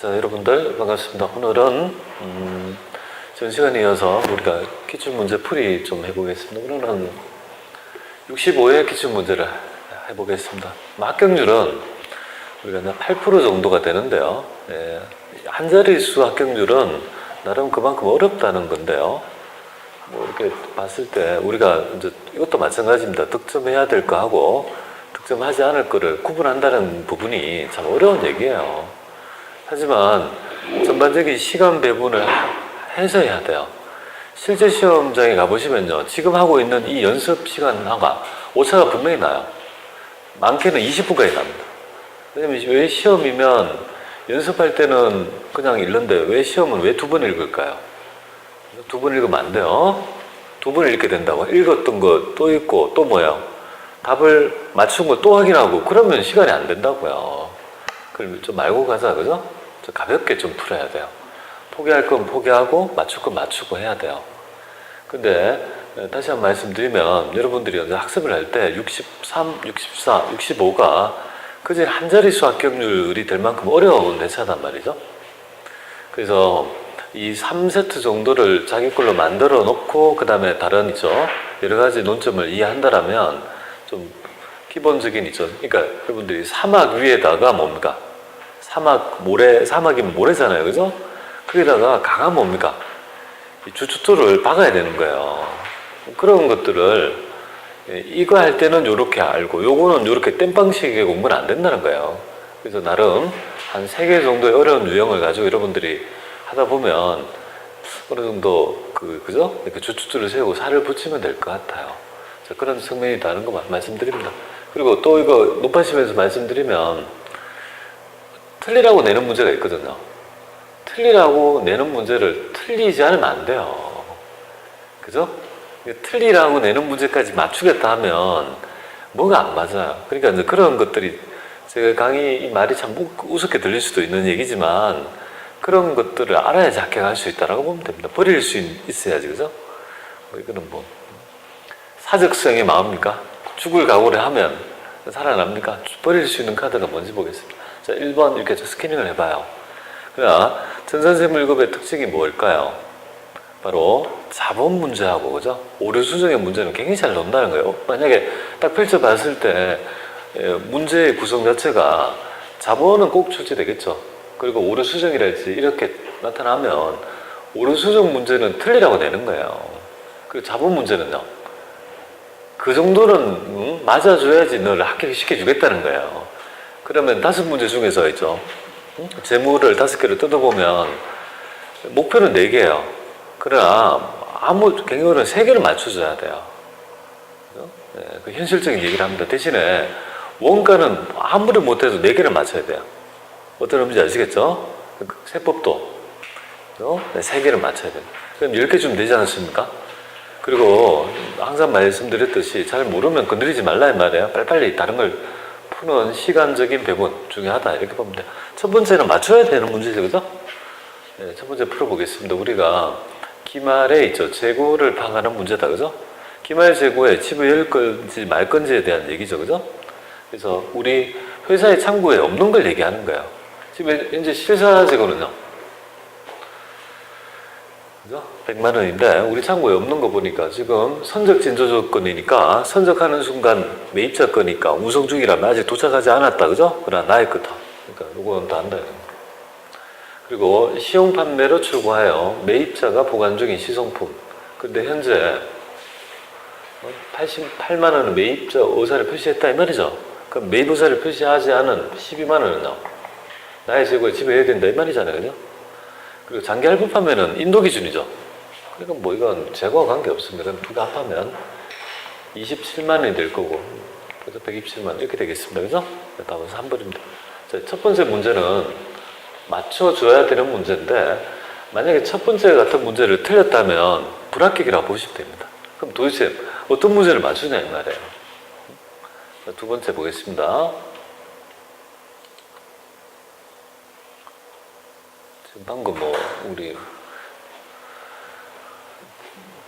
자, 여러분들 반갑습니다. 오늘은 전 시간에 이어서 우리가 기출문제 풀이 좀 해보겠습니다. 오늘은 65회 기출문제를 해보겠습니다. 합격률은 우리가 8% 정도가 되는데요. 한 자릿수 합격률은 나름 그만큼 어렵다는 건데요. 뭐 이렇게 봤을 때 우리가 이제 이것도 마찬가지입니다. 득점해야 될 거 하고 득점하지 않을 거를 구분한다는 부분이 참 어려운 얘기예요. 하지만 전반적인 시간 배분을 해서 해야 돼요. 실제 시험장에 가보시면요, 지금 하고 있는 이 연습 시간과 오차가 분명히 나요. 많게는 20분까지 납니다. 왜냐면 왜 시험이면 연습할 때는 그냥 읽는데 왜 시험은 왜 2번 읽을까요? 2번 읽으면 안 돼요. 2번 읽게 된다고. 읽었던 거 또 읽고 또 뭐예요? 답을 맞춘 거 또 확인하고 그러면 시간이 안 된다고요. 그럼 좀 알고 가자, 그죠? 좀 가볍게 좀 풀어야 돼요. 포기할 건 포기하고 맞출 건 맞추고 해야 돼요. 근데 다시 한번 말씀드리면 여러분들이 학습을 할 때 63, 64, 65가 그저 한 자릿수 합격률이 될 만큼 어려운 회차단 말이죠. 그래서 이 3세트 정도를 자기 걸로 만들어 놓고 그 다음에 다른 있죠, 여러 가지 논점을 이해한다라면 좀 기본적인 있죠. 그러니까 여러분들이 사막 위에다가 뭡니까? 사막이면 모래잖아요, 그죠? 거기다가 강한 뭡니까? 이 주춧돌을 박아야 되는 거예요. 그런 것들을 이거 할 때는 요렇게 알고 요거는 요렇게 땜빵식의 공부는 안 된다는 거예요. 그래서 나름 한 3개 정도의 어려운 유형을 가지고 여러분들이 하다 보면 어느 정도 그죠? 이렇게 주춧돌을 세우고 살을 붙이면 될 것 같아요. 자, 그런 측면이 다른 거 말씀드립니다. 그리고 또 이거 높아시면서 말씀드리면 틀리라고 내는 문제가 있거든요. 틀리라고 내는 문제를 틀리지 않으면 안 돼요. 그죠? 틀리라고 내는 문제까지 맞추겠다 하면 뭐가 안 맞아요. 그러니까 이제 그런 것들이 제가 강의 이 말이 참 우습게 들릴 수도 있는 얘기지만 그런 것들을 알아야지 합격할 수 있다라고 보면 됩니다. 버릴 수 있어야지, 그죠? 이거는 뭐 사적성의 마음입니까? 죽을 각오를 하면 살아납니까? 버릴 수 있는 카드가 뭔지 보겠습니다. 자, 1번 이렇게 스캐닝을 해봐요. 그러나 전산세무 1급의 특징이 뭘까요? 바로 자본 문제하고, 그죠? 오류 수정의 문제는 굉장히 잘 논다는 거예요. 만약에 딱 펼쳐봤을 때 문제의 구성 자체가 자본은 꼭 출제되겠죠. 그리고 오류 수정이랄지 이렇게 나타나면 오류 수정 문제는 틀리라고 내는 거예요. 그리고 자본 문제는요, 그 정도는 맞아줘야지 너를 합격시켜주겠다는 거예요. 그러면 5문제 중에서 있죠, 재무를 5개를 뜯어보면 목표는 4개예요. 그러나 경우는 3개를 맞춰줘야 돼요. 네, 그 현실적인 얘기를 합니다. 대신에 원가는 아무리 못해도 4개를 맞춰야 돼요. 어떤 의미인지 아시겠죠? 세법도 네, 3개를 맞춰야 돼요. 그럼 10개 좀 되지 않습니까? 그리고 항상 말씀드렸듯이 잘 모르면 건드리지 말라 이 말이에요. 빨리빨리 다른 걸 푸는 시간적인 배분 중요하다, 이렇게 보면 돼요. 첫 번째는 맞춰야 되는 문제죠, 그죠? 네, 첫 번째 풀어보겠습니다. 우리가 기말에 있죠, 재고를 파악하는 문제다, 그죠? 기말 재고에 집을 열 건지 말 건지에 대한 얘기죠, 그죠? 그래서 우리 회사의 창구에 없는 걸 얘기하는 거예요. 지금 현재 실사 재고는요, 그죠? 100만 원인데 우리 창구에 없는 거 보니까 지금 선적 진조 조건이니까 선적하는 순간 매입자 거니까 운송 중이라면 아직 도착하지 않았다, 그죠? 그러나 나의 거다. 그러니까 요거는 다 한다. 그리고 시용 판매로 출고하여 매입자가 보관 중인 시성품. 근데 현재 88만 원은 매입자 의사를 표시했다 이 말이죠. 그럼 매입 의사를 표시하지 않은 12만 원은요, 나의 재고에 지배해야 된다 이 말이잖아요, 그죠? 그리고 장기 할부 판매는 인도 기준이죠. 그러니까 뭐 이건 재고와 관계없습니다. 그럼 두 개 합하면 27만 원이 될 거고, 그래서 127만 원 이렇게 되겠습니다. 그죠? 답은 3번입니다. 자, 첫 번째 문제는 맞춰줘야 되는 문제인데 만약에 첫 번째 같은 문제를 틀렸다면 불합격이라고 보시면 됩니다. 그럼 도대체 어떤 문제를 맞추냐 이 말이에요. 자, 두 번째 보겠습니다. 지금 방금 뭐 우리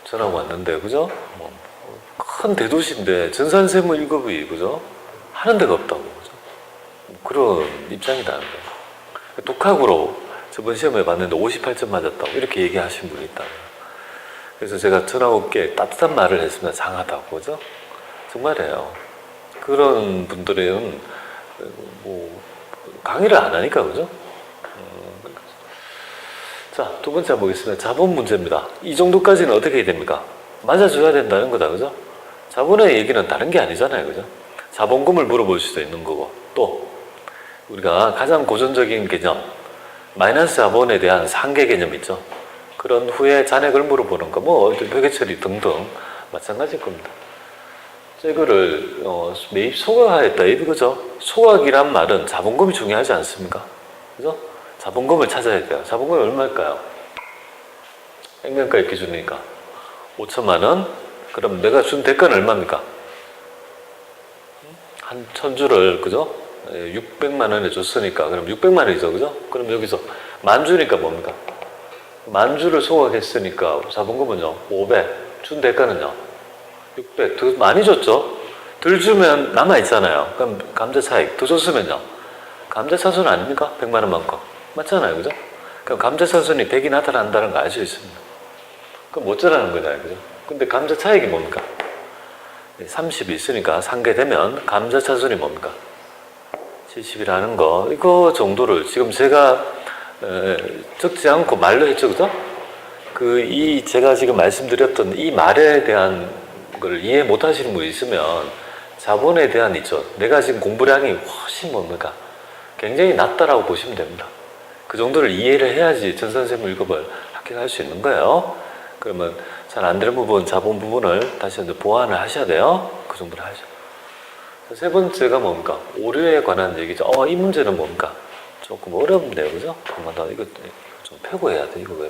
전화 왔는데, 그죠? 큰 대도시인데 전산세무 1급이, 그죠? 하는 데가 없다고, 그죠? 그런 입장이라는 거예요. 독학으로 저번 시험에 봤는데 58점 맞았다고 이렇게 얘기하신 분이 있다. 그래서 제가 전화올게 따뜻한 말을 했으면 장하다고, 그죠? 정말이에요. 그런 분들은 뭐 강의를 안 하니까, 그죠? 자, 두 번째 보겠습니다. 자본 문제입니다. 이 정도까지는 어떻게 됩니까? 맞아줘야 된다는 거다, 그죠? 자본의 얘기는 다른 게 아니잖아요, 그죠? 자본금을 물어볼 수도 있는 거고, 또 우리가 가장 고전적인 개념, 마이너스 자본에 대한 상계 개념 있죠? 그런 후에 잔액을 물어보는 거, 뭐 회계처리 등등 마찬가지일 겁니다. 이거를 매입 소각하였다, 이거죠? 소각이란 말은 자본금이 중요하지 않습니까? 그죠? 자본금을 찾아야 돼요. 자본금이 얼마일까요? 액면가의 기준이니까 5천만 원. 그럼 내가 준 대가는 얼마입니까? 한 1000주를, 그죠? 600만 원에 줬으니까 그럼 600만 원이죠, 그죠? 그럼 여기서 만 주니까 뭡니까? 만 주를 소각했으니까 자본금은요 500, 준 대가는요 600. 더 많이 줬죠? 덜 주면 남아있잖아요. 그럼 감자 차익. 더 줬으면요 감자 차순 아닙니까? 100만 원만큼. 맞잖아요, 그죠? 그럼 감자 차순이 100이 나타난다는 거 알 수 있습니다. 그럼 어쩌라는 거잖아요, 그죠? 근데 감자 차익이 뭡니까? 30이 있으니까 상계되면 감자 차순이 뭡니까? 70이라는 거. 이거 정도를 지금 제가 적지 않고 말로 했죠, 그죠? 제가 지금 말씀드렸던 이 말에 대한 걸 이해 못 하시는 분이 있으면 자본에 대한 있죠. 내가 지금 공부량이 훨씬 뭡니까? 굉장히 낮다라고 보시면 됩니다. 그 정도를 이해를 해야지 전산세무 1급을 합격할 수 있는 거예요. 그러면 잘 안 되는 부분, 자본 부분을 다시 보완을 하셔야 돼요. 그 정도를 하셔. 세 번째가 뭡니까? 오류에 관한 얘기죠. 이 문제는 뭡니까? 조금 어렵네요, 그죠? 한번 더 이거 좀 펴고 해야 돼. 이거 왜?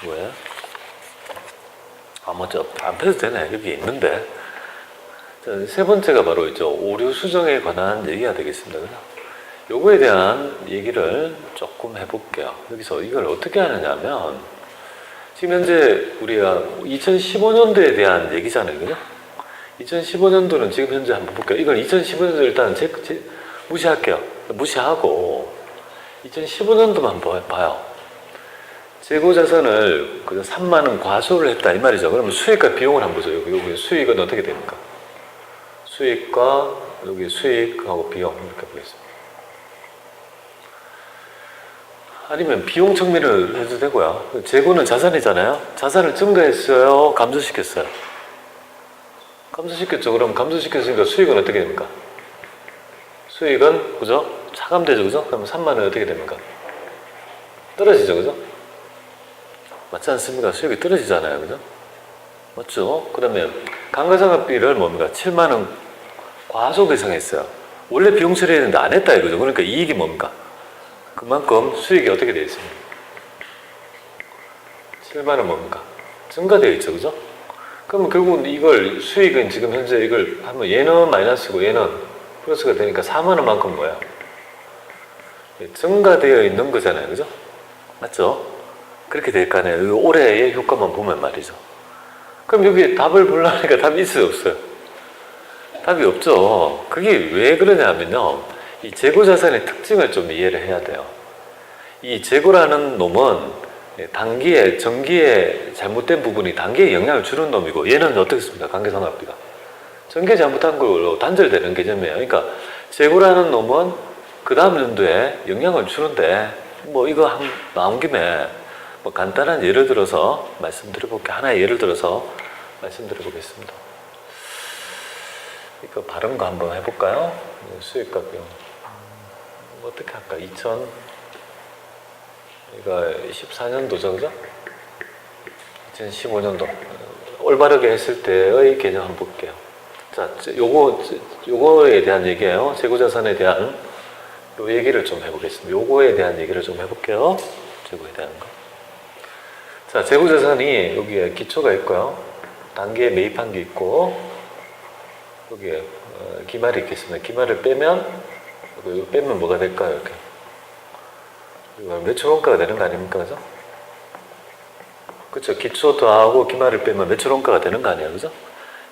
뭐야? 먼저 안 펴도 되네. 여기 있는데. 자, 세 번째가 바로 있죠. 오류 수정에 관한 얘기가 되겠습니다. 그죠? 요거에 대한 얘기를 조금 해볼게요. 여기서 이걸 어떻게 하느냐면, 지금 현재 우리가 2015년도에 대한 얘기잖아요, 그죠? 2015년도는 지금 현재 한번 볼게요. 이걸 2015년도 일단 무시할게요. 무시하고 2015년도만 봐요. 재고자산을 3만 원 과소를 했다 이 말이죠. 그러면 수익과 비용을 한번 보죠. 여기 수익은 어떻게 됩니까? 수익과 여기 수익하고 비용 이렇게 보겠습니다. 아니면 비용 측면을 해도 되고요. 재고는 자산이잖아요. 자산을 증가했어요? 감소시켰어요? 감소시켰죠. 그럼 감소시켰으니까 수익은 어떻게 됩니까? 수익은, 그죠? 차감되죠, 그죠? 그러면 3만 원 어떻게 됩니까? 떨어지죠, 그죠? 맞지 않습니까? 수익이 떨어지잖아요, 그죠? 맞죠? 그러면 감가상각비를 뭡니까? 7만 원 과소 배상했어요. 원래 비용 처리했는데 안 했다 이거죠. 그러니까 이익이 뭡니까? 그만큼 수익이 어떻게 되어 있습니까? 7만 원 뭡니까? 증가되어 있죠, 그죠? 그러면 결국은 이걸 수익은 지금 현재 이걸 하면 얘는 마이너스고 얘는 플러스가 되니까 4만 원만큼 뭐야? 증가되어 있는 거잖아요, 그죠? 맞죠? 그렇게 될 거 아니에요. 올해의 효과만 보면 말이죠. 그럼 여기 답을 보려니까 답이 있어요, 없어요? 답이 없죠. 그게 왜 그러냐면요. 이 재고자산의 특징을 좀 이해를 해야 돼요. 이 재고라는 놈은 단기에, 전기에 잘못된 부분이 단기에 영향을 주는 놈이고, 얘는 어떻게 씁니까? 관계상각비가. 전기에 잘못한 걸로 단절되는 개념이에요. 그러니까 재고라는 놈은 그 다음 연도에 영향을 주는데, 뭐 이거 나온 김에 뭐 간단한 예를 들어서 말씀드려볼게요. 하나의 예를 들어서 말씀드려보겠습니다. 이거 바른 거 한번 해볼까요? 수익과 비용. 어떻게 할까? 이거 14년도죠, 그죠? 2015년도. 올바르게 했을 때의 개념 한번 볼게요. 자, 요거에 대한 얘기예요. 재고자산에 대한 요 얘기를 좀 해보겠습니다. 요거에 대한 얘기를 좀 해볼게요. 재고에 대한 거. 자, 재고자산이 여기에 기초가 있고요. 단기에 매입한 게 있고, 여기에 기말이 있겠습니다. 기말을 빼면, 이거 빼면 뭐가 될까요? 이렇게. 매출 원가가 되는 거 아닙니까? 그죠? 그쵸. 기초 더하고 기말을 빼면 매출 원가가 되는 거 아니에요? 그죠?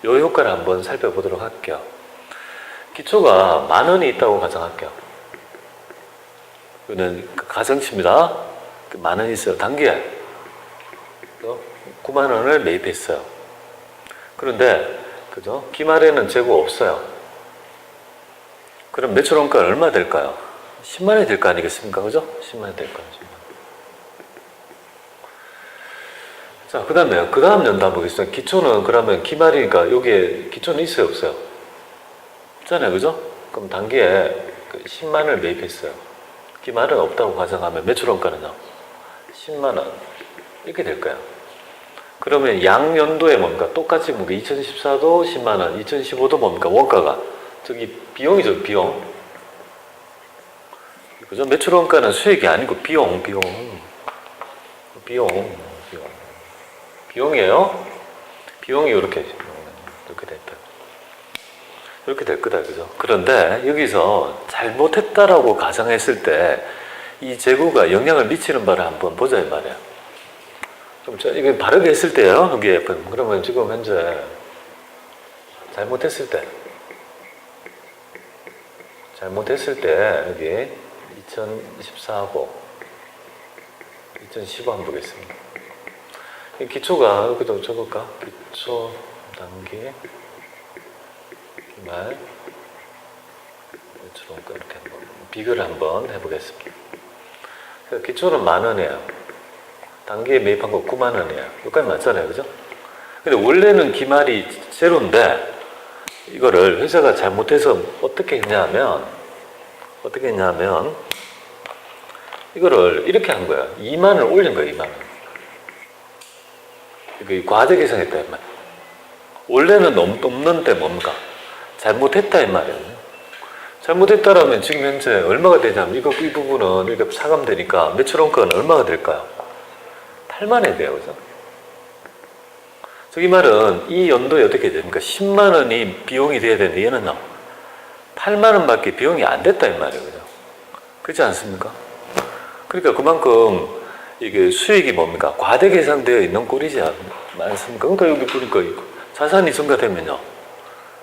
요 효과를 한번 살펴보도록 할게요. 기초가 10,000원이 있다고 가정할게요. 이거는 가성치입니다. 만 원 있어요. 단기에 9만 원을 매입했어요. 그런데 그죠? 기말에는 재고 없어요. 그럼 매출 원가는 얼마 될까요? 10만 원이 될 거 아니겠습니까? 그죠? 10만 원이 될 거예요. 10만 원. 자, 그 다음 연도 보겠습니다. 기초는 그러면 기말이니까 여기에 기초는 있어요, 없어요? 없잖아요, 그죠? 그럼 단기에 10만 원을 매입했어요. 기말은 없다고 가정하면 매출 원가는요? 10만 원. 이렇게 될 거예요. 그러면 양연도에 뭡니까? 똑같이 뭡니까? 2014도 10만 원, 2015도 뭡니까? 원가가. 저기 비용이죠, 비용. 그죠? 매출 원가는 수익이 아니고 비용이에요. 비용이 이렇게 됐다. 이렇게 될 거다, 그죠? 그런데 여기서 잘못했다라고 가정했을 때 이 재고가 영향을 미치는 바를 한번 보자, 이 말이에요. 좀 이게 바르게 했을 때요, 여기에. 그러면 지금 현재 잘못했을 때 여기 2014하고 2015 한번 보겠습니다. 이 기초가 여기도 적을까? 기초 단기 기말 매출원가 이렇게 한번 비교를 한번 해보겠습니다. 기초는 만 원이에요. 단기에 매입한 거 9만 원이에요. 여기까지 맞잖아요, 그죠? 근데 원래는 기말이 제로인데 이거를 회사가 잘못해서 어떻게 했냐면 이거를 이렇게 한 거야. 2만 원을 올린 거야, 2만 원. 이거 과대 계산했다, 이 말. 원래는 없는데 뭡니까? 잘못했다, 이 말이에요. 잘못했다라면 지금 현재 얼마가 되냐면 이 부분은 이렇게 차감되니까 매출 원가는 얼마가 될까요? 8만 원이 돼요, 그죠? 저기 말은 이 연도에 어떻게 됩니까? 10만 원이 비용이 돼야 되는데 얘는요, 8만 원밖에 비용이 안 됐다, 이 말이에요, 그죠? 그렇지 않습니까? 그러니까 그만큼 이게 수익이 뭡니까? 과대 계산되어 있는 꼴이지 않습니까? 그러니까 여기 보니까 자산이 증가되면요,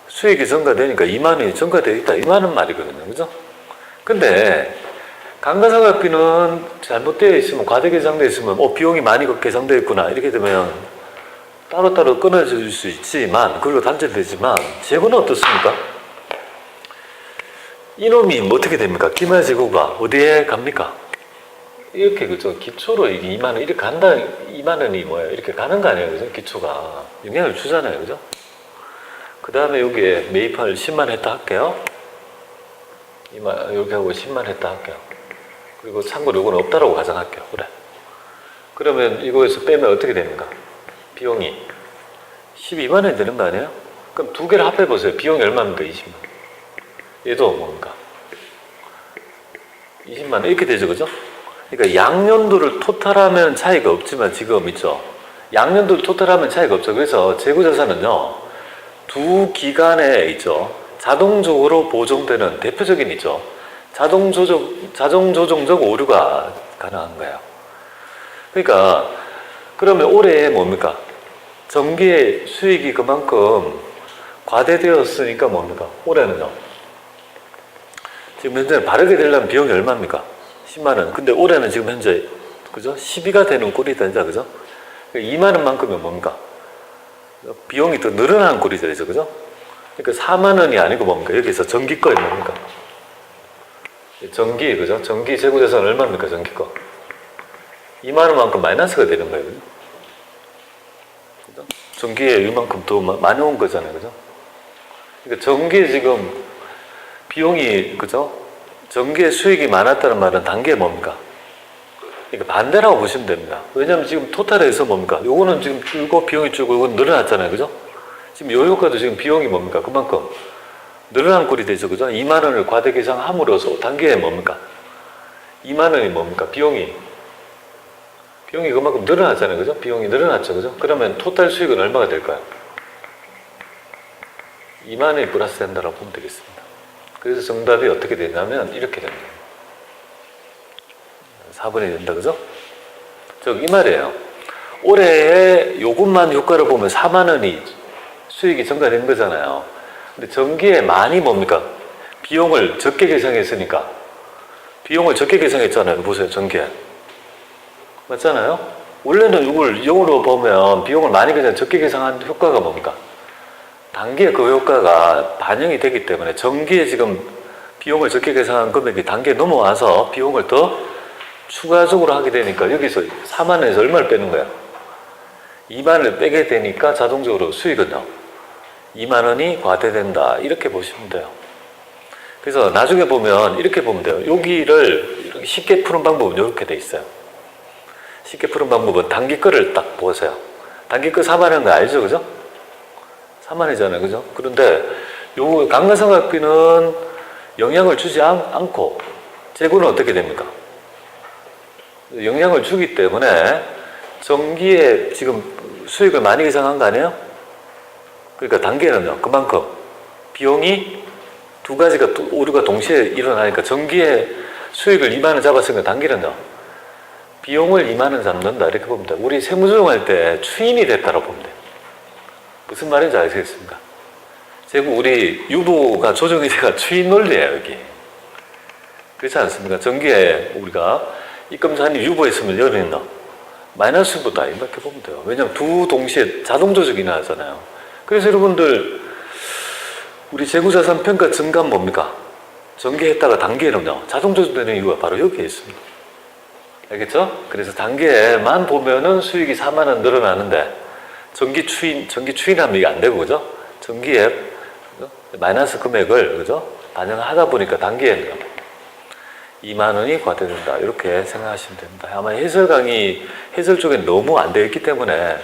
수익이 증가되니까 2만 원이 증가되어 있다, 이 말은 말이거든요, 그죠? 근데 감가상각비는 잘못되어 있으면, 과대 계산되어 있으면 비용이 많이 계산되어 있구나 이렇게 되면 따로따로 끊어질 수 있지만, 그리고 단절되지만 재고는 어떻습니까? 이놈이 어떻게 됩니까? 기말 재고가 어디에 갑니까? 이렇게, 그죠? 기초로 이게 2만 원 이렇게 간다. 2만 원이 뭐예요? 이렇게 가는 거 아니에요, 그죠? 기초가 영향을 주잖아요, 그죠? 그 다음에 여기에 매입을 10만 원 했다 할게요. 이렇게 하고 10만 원 했다 할게요. 그리고 참고로 이건 없다라고 가정할게요. 그래. 그러면 이거에서 빼면 어떻게 됩니까? 비용이 12만 원이 되는 거 아니에요? 그럼 두 개를 합해 보세요. 비용이 얼마입니까? 20만 원. 얘도 뭡니까? 20만 원 이렇게 되죠, 그죠? 그러니까 양년도를 토탈하면 차이가 없지만 지금 있죠. 양년도를 토탈하면 차이가 없죠. 그래서 재고자산은요, 두 기간에 있죠. 자동적으로 보정되는 대표적인 있죠. 자동 조정적 오류가 가능한 거예요. 그러니까 그러면 올해 뭡니까? 전기의 수익이 그만큼 과대되었으니까 뭡니까? 올해는요. 지금 현재 바르게 되려면 비용이 얼마입니까? 10만 원. 근데 올해는 지금 현재 그죠? 12가 되는 꼴이다, 이제 그죠? 2만 원만큼은 뭡니까? 비용이 더 늘어난 꼴이 되죠, 그죠? 그러니까 4만 원이 아니고 뭡니까? 여기서 전기 거에 뭡니까? 전기, 그죠? 전기 재고자산 얼마입니까? 전기 거. 2만 원만큼 마이너스가 되는 거예요, 그죠? 전기에 이만큼 더 많이 온 거잖아요, 그죠? 그러니까 전기에 지금 비용이, 그죠? 전기에 수익이 많았다는 말은 단계에 뭡니까? 그러니까 반대라고 보시면 됩니다. 왜냐하면 지금 토탈에서 뭡니까? 요거는 지금 줄고 비용이 줄고 이건 늘어났잖아요, 그죠? 지금 요 효과도 지금 비용이 뭡니까? 그만큼 늘어난 꼴이 되죠, 그죠? 2만 원을 과대 계산함으로써 단계에 뭡니까? 2만 원이 뭡니까? 비용이 그만큼 늘어났잖아요, 그죠? 비용이 늘어났죠, 그죠? 그러면 토탈 수익은 얼마가 될까요? 2만 원이 플러스 된다고 보면 되겠습니다. 그래서 정답이 어떻게 되냐면 이렇게 됩니다. 4번이 된다, 그죠? 즉, 이 말이에요. 올해의 요것만 효과를 보면 4만 원이 수익이 증가된 거잖아요. 근데 전기에 많이 뭡니까? 비용을 적게 계산했으니까 비용을 적게 계산했잖아요. 보세요. 전기에. 맞잖아요? 원래는 이걸 영어로 보면 비용을 많이 계산, 적게 계산한 효과가 뭡니까? 단기에 그 효과가 반영이 되기 때문에 전기에 지금 비용을 적게 계산한 금액이 단기에 넘어와서 비용을 더 추가적으로 하게 되니까 여기서 4만 원에서 얼마를 빼는 거야? 2만 원을 빼게 되니까 자동적으로 수익은요. 2만 원이 과태된다. 이렇게 보시면 돼요. 그래서 나중에 보면 이렇게 보면 돼요. 여기를 이렇게 쉽게 푸는 방법은 이렇게 돼 있어요. 쉽게 푸는 방법은 단기 거를 딱 보세요. 단기 거 4만 원인 거 알죠? 그죠? 4만 원이잖아요. 그죠? 그런데 요 감가상각비는 영향을 주지 않고 재고는 어떻게 됩니까? 영향을 주기 때문에 전기에 지금 수익을 많이 계산한 거 아니에요? 그러니까 단기에는요. 그만큼 비용이 두 가지가 오류가 동시에 일어나니까 전기에 수익을 2만 원 잡았으니까 단기는요. 비용을 2만 원 잡는다. 이렇게 보면 돼요. 우리 세무조정할 때 추인이 됐다고 보면 돼요. 무슨 말인지 아시겠습니까? 재고 우리 유보가 조정이 돼가 추인 논리예요. 여기. 그렇지 않습니까? 전기에 우리가 입금산이 유보했으면 여기는 마이너스보다 이렇게 보면 돼요. 왜냐하면 두 동시에 자동 조정이 일어나잖아요. 그래서 여러분들 우리 재고자산 평가 증가는 뭡니까? 전기했다가 단기에는요. 자동 조정되는 이유가 바로 여기에 있습니다. 알겠죠? 그래서 단기에만 보면은 수익이 4만 원 늘어나는데 전기 추인하면 이게 안 되고 그죠? 전기에 마이너스 금액을 그죠? 반영하다 보니까 단기에는 2만 원이 과태된다. 이렇게 생각하시면 됩니다. 아마 해설 쪽에 너무 안 되어 있기 때문에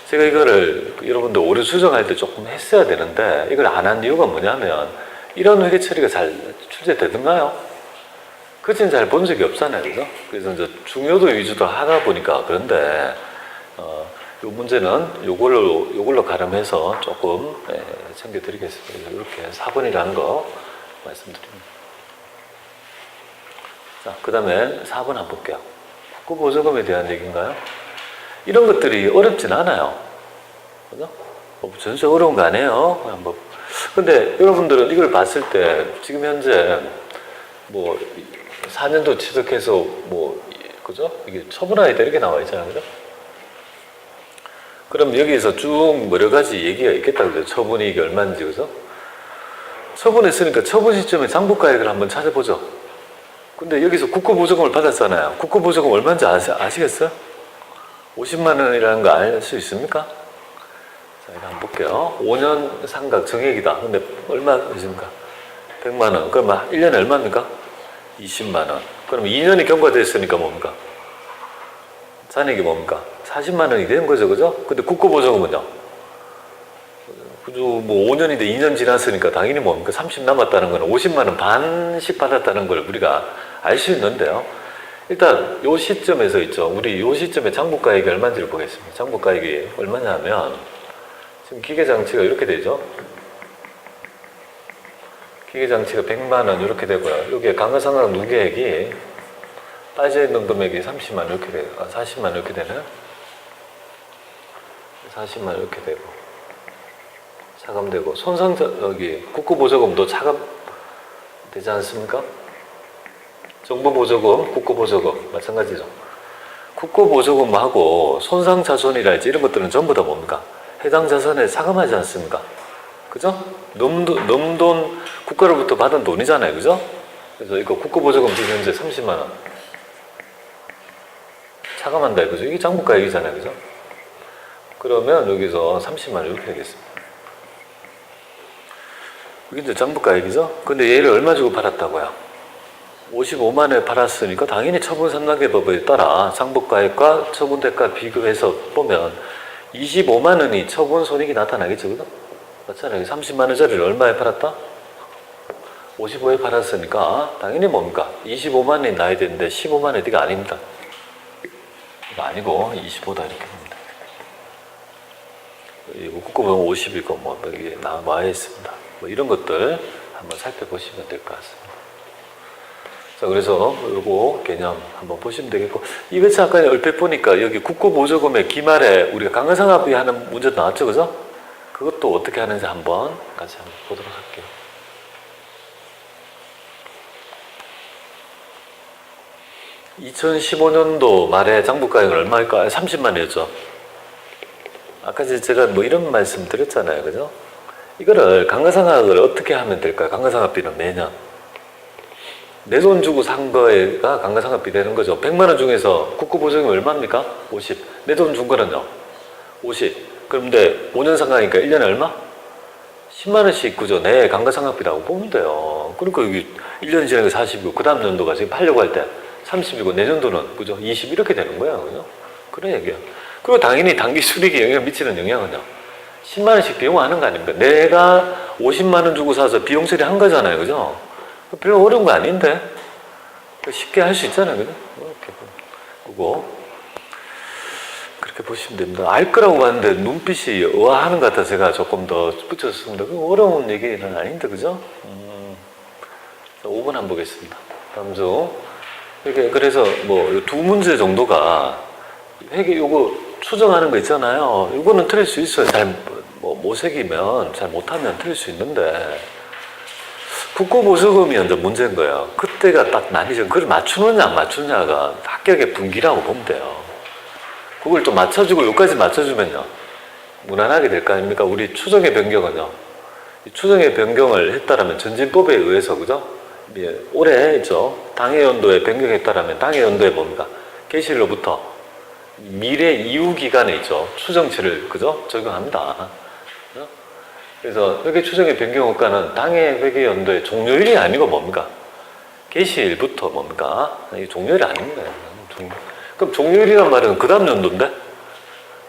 제가 이거를 여러분들 오류 수정할 때 조금 했어야 되는데 이걸 안 한 이유가 뭐냐면 이런 회계 처리가 잘 출제되던가요? 그지는 잘 본 적이 없잖아요. 그죠? 그래서 이제 중요도 위주로 하다 보니까 그런데 이 문제는 요걸로 가름해서 조금 챙겨드리겠습니다. 이렇게 4번이라는 거 말씀드립니다. 자, 그 다음에 4번 한번 볼게요. 국고보조금에 대한 얘기인가요? 이런 것들이 어렵진 않아요. 그죠? 전체 어려운 거 아니에요. 근데 여러분들은 이걸 봤을 때 지금 현재 뭐 4년도 취득해서 그죠? 이게 처분하였다 이렇게 나와 있잖아요. 그죠? 그럼 여기에서 쭉 여러 가지 얘기가 있겠다. 그죠? 처분이 이게 얼마인지, 그죠? 처분했으니까 처분 시점에 장부가액을 한번 찾아보죠. 근데 여기서 국고보조금을 받았잖아요. 국고보조금 얼마인지 아시겠어요? 50만 원이라는 거 알 수 있습니까? 자, 이거 한번 볼게요. 5년 상각 정액이다. 근데 얼마입니까? 100만 원. 그럼 1년에 얼마입니까? 20만 원. 그럼 2년이 경과됐으니까 뭡니까? 잔액이 뭡니까? 40만 원이 되는 거죠. 그죠? 근데 국고보조금은요? 그죠? 뭐 5년인데 2년 지났으니까 당연히 뭡니까? 30 남았다는 거는 50만 원 반씩 받았다는 걸 우리가 알 수 있는데요. 일단 요 시점에서 있죠. 우리 요 시점에 장부가액이 얼마인지를 보겠습니다. 장부가액이 얼마냐면 지금 기계장치가 이렇게 되죠. 기계장치가 100만 원 이렇게 되고요. 여기에 감가상각 누계액이 빠져있는 금액이 30만 원 이렇게 돼요. 40만 원 이렇게 되나요? 40만 원 이렇게 되고 차감되고 여기 국고보조금도 차감되지 않습니까? 정부보조금, 국고보조금 마찬가지죠. 국고보조금하고 손상자손이랄지 이런 것들은 전부 다 뭡니까? 해당 자산에 차감하지 않습니까? 그죠? 넘돈 국가로부터 받은 돈이잖아요. 그죠? 그래서 이거 국고보조금 지금 현재 30만 원 차감한다 이거죠. 이게 장부가액이잖아요. 그죠? 그러면 여기서 30만 원 이렇게 되겠습니다. 이게 이제 장부가액이죠? 근데 얘를 얼마 주고 팔았다고요? 55만 원에 팔았으니까 당연히 처분 3단계 법에 따라 장부가액과 처분대가 비교해서 보면 25만 원이 처분 손익이 나타나겠죠. 그죠? 맞잖아요. 30만 원짜리를 얼마에 팔았다? 55에 팔았으니까 당연히 뭡니까? 25만 원이 나야 되는데 15만 원이 이게 아닙니다. 이거 아니고 25다 이렇게 봅니다. 이거 국고보면 50이고 이게 나와 있습니다. 이런 것들 한번 살펴보시면 될 것 같습니다. 자, 그래서 요거 개념 한번 보시면 되겠고, 이거 잠깐 얼핏 보니까 여기 국고보조금의 기말에 우리가 감가상각비 하는 문제 나왔죠, 그죠? 그것도 어떻게 하는지 한번 같이 한번 보도록 할게요. 2015년도 말에 장부가액은 얼마일까? 30만이었죠. 아까 제가 뭐 이런 말씀 드렸잖아요. 그죠? 이거를 강가상각을 어떻게 하면 될까요? 강가상각비는 매년. 내 돈 주고 산 거가 강가상각비 되는 거죠. 100만 원 중에서 국고보증이 얼마입니까? 50. 내 돈 준 거는요? 50. 그런데 5년 상각이니까 1년에 얼마? 10만 원씩 그죠? 내 강가상각비라고 보면 돼요. 그러니까 여기 1년 지나니까 40이고 그 다음 연도가 지금 팔려고 할 때 30이고 내년도는 그죠? 20 이렇게 되는 거예요. 그죠? 그런 얘기예요. 그리고 당연히 단기 수익에 영향을 미치는 영향은요. 10만 원씩 비용하는 거 아닙니까? 내가 50만 원 주고 사서 비용 처리한 거잖아요. 그죠? 별로 어려운 거 아닌데 쉽게 할 수 있잖아요. 그죠? 이렇게 보고 그렇게 보시면 됩니다. 알 거라고 봤는데 눈빛이 의아하는 것 같아서 제가 조금 더 붙였습니다. 어려운 얘기는 아닌데 그죠? 5번 한번 보겠습니다. 다음 주 이렇게 그래서 뭐 두 문제 정도가 회계 요거 추정하는 거 있잖아요. 이거는 틀릴 수 있어요. 잘 못 새기면 잘 못하면 틀릴 수 있는데 국고보조금이 먼저 문제인 거예요. 그때가 딱 난이죠. 그걸 맞추느냐 안 맞추느냐가 합격의 분기라고 보면 돼요. 그걸 좀 맞춰주고 여기까지 맞춰주면요 무난하게 될 거 아닙니까? 우리 추정의 변경은요 추정의 변경을 했다라면 전진법에 의해서 그죠? 올해 했죠. 당해 연도에 변경했다라면 당해 연도에 뭡니까? 개시일로부터 미래 이후 기간에 있죠. 추정치를 그죠? 적용합니다. 그죠? 그래서 회계 추정의 변경 효과는 당해 회계 연도의 종료일이 아니고 뭡니까? 개시일부터 뭡니까? 이게 종료일이 아닙니다. 그럼 종료일이란 말은 그 다음 연도인데?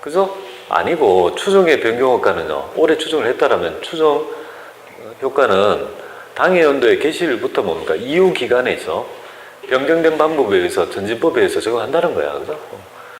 그죠? 아니고 추정의 변경 효과는요. 올해 추정을 했다라면 추정 효과는 당해 연도의 개시일부터 뭡니까? 이후 기간에 있어. 변경된 방법에 의해서 전진법에 의해서 적용한다는 거야. 그죠?